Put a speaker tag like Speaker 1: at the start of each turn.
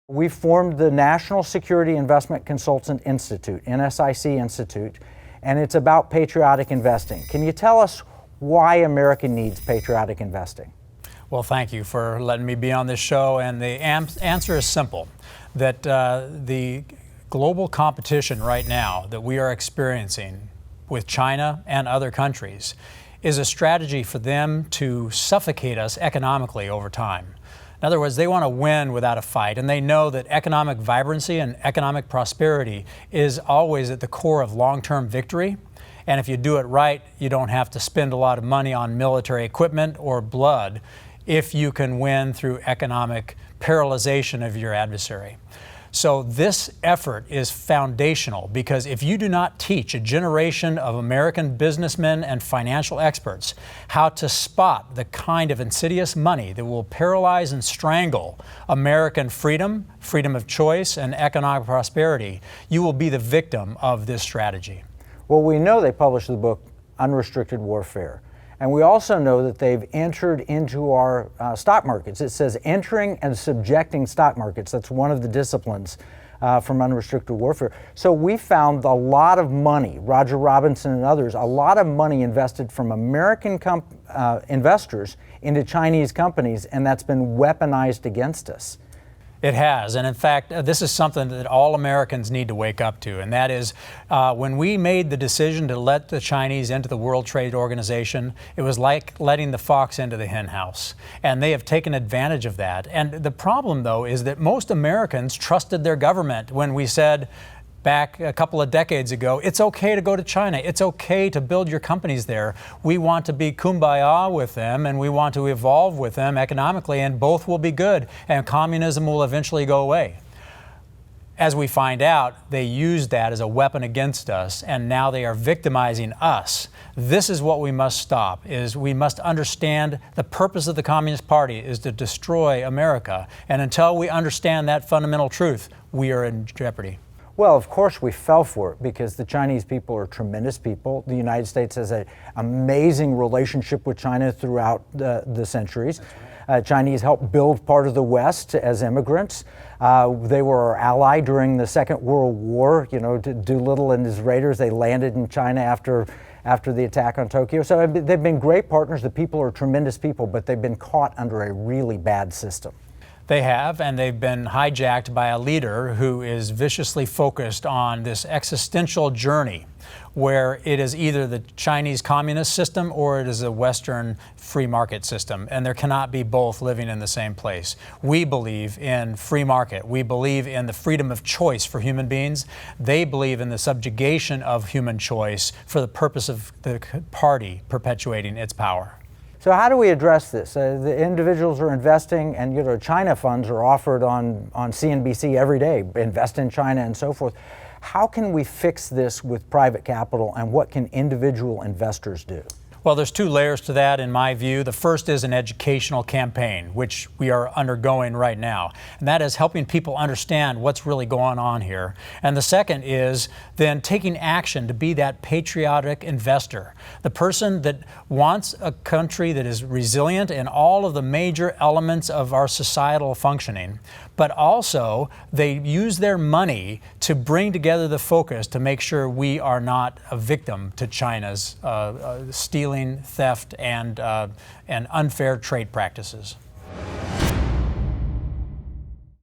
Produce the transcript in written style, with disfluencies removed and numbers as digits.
Speaker 1: We formed the National Security Investment Consultant Institute, NSIC Institute, and it's about patriotic investing. Can you tell us why America needs patriotic investing?
Speaker 2: Well, thank you for letting me be on this show, and the answer is simple, that the global competition right now that we are experiencing with China and other countries is a strategy for them to suffocate us economically over time. In other words, they want to win without a fight, and they know that economic vibrancy and economic prosperity is always at the core of long-term victory. And if you do it right, you don't have to spend a lot of money on military equipment or blood if you can win through economic paralyzation of your adversary. So this effort is foundational, because if you do not teach a generation of American businessmen and financial experts how to spot the kind of insidious money that will paralyze and strangle American freedom, freedom of choice, and economic prosperity, you will be the victim of this strategy.
Speaker 1: Well, we know they published the book Unrestricted Warfare. And we also know that they've entered into our stock markets. It says entering and subjecting stock markets. That's one of the disciplines from Unrestricted Warfare. So we found a lot of money, Roger Robinson and others, a lot of money invested from American investors into Chinese companies, and that's been weaponized against us.
Speaker 2: It has, and in fact, this is something that all Americans need to wake up to, and that is when we made the decision to let the Chinese into the World Trade Organization, it was like letting the fox into the hen house, and they have taken advantage of that. And the problem, though, is that most Americans trusted their government when we said, back a couple of decades ago, it's okay to go to China. It's okay to build your companies there. We want to be kumbaya with them, and we want to evolve with them economically, and both will be good, and communism will eventually go away. As we find out, they used that as a weapon against us, and now they are victimizing us. This is what we must stop, is we must understand the purpose of the Communist Party is to destroy America. And until we understand that fundamental truth, we are in jeopardy.
Speaker 1: Well, of course we fell for it, because the Chinese people are tremendous people. The United States has an amazing relationship with China throughout the centuries. Chinese helped build part of the West as immigrants. They were our ally during the Second World War. You know, Doolittle and his raiders, they landed in China after the attack on Tokyo. So they've been great partners. The people are tremendous people, but they've been caught under a really bad system.
Speaker 2: They have, and they've been hijacked by a leader who is viciously focused on this existential journey where it is either the Chinese communist system or it is a Western free market system, and there cannot be both living in the same place. We believe in free market. We believe in the freedom of choice for human beings. They believe in the subjugation of human choice for the purpose of the party perpetuating its power.
Speaker 1: So how do we address this? The individuals are investing, and China funds are offered on CNBC every day, invest in China and so forth. How can we fix this with private capital, and what can individual investors do?
Speaker 2: Well, there's two layers to that in my view. The first is an educational campaign, which we are undergoing right now. And that is helping people understand what's really going on here. And the second is then taking action to be that patriotic investor, the person that wants a country that is resilient in all of the major elements of our societal functioning, but also they use their money to bring together the focus to make sure we are not a victim to China's stealing, theft, and unfair trade practices.